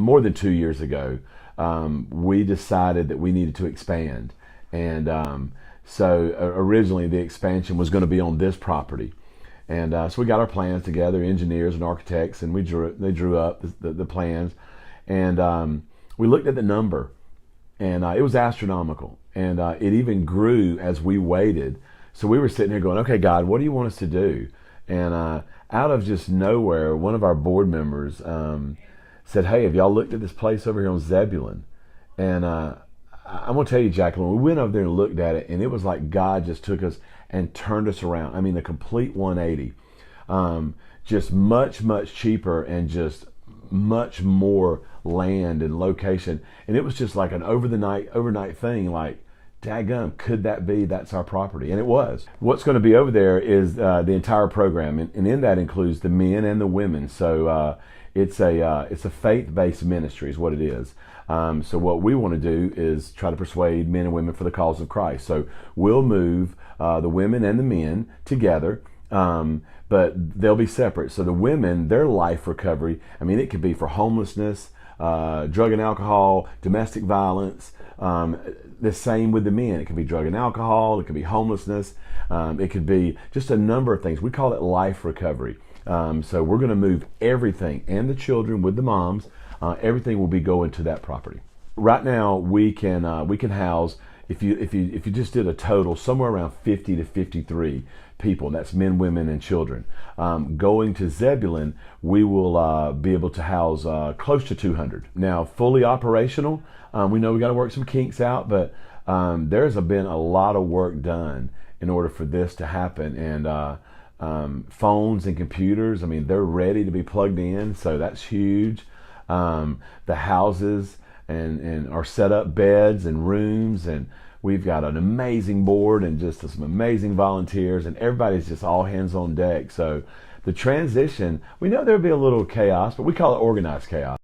more than 2 years ago, we decided that we needed to expand. And so originally the expansion was going to be on this property. And so we got our plans together, engineers and architects, and they drew up the plans. And we looked at the number, and it was astronomical. And it even grew as we waited. So we were sitting here going, okay, God, what do you want us to do? And out of just nowhere, one of our board members said, hey, have y'all looked at this place over here on Zebulon? And I'm going to tell you, Jacqueline, we went over there and looked at it, and it was like God just took us and turned us around. I mean, a complete 180. Just much, much cheaper and just much more land and location. And it was just like an overnight thing, like, daggum, could that be? That's our property. And it was. What's going to be over there is the entire program, and in that includes the men and the women. So it's a faith-based ministry is what it is. So what we want to do is try to persuade men and women for the cause of Christ. So we'll move the women and the men together, but they'll be separate. So the women, their life recovery, I mean, it could be for homelessness, drug and alcohol, domestic violence. The same with the men. It could be drug and alcohol. It could be homelessness. It could be just a number of things. We call it life recovery. So we're going to move everything, and the children with the moms. Everything will be going to that property. Right now, we can house, if you just did a total, somewhere around 50 to 53 people. That's men, women, and children. Going to Zebulon, we will be able to house close to 200. Now, fully operational. We know we got to work some kinks out, but there's been a lot of work done in order for this to happen. And phones and computers, I mean, they're ready to be plugged in, so that's huge. The houses and our set up beds and rooms, and we've got an amazing board and just some amazing volunteers, and everybody's just all hands on deck. So the transition, we know there'll be a little chaos, but we call it organized chaos.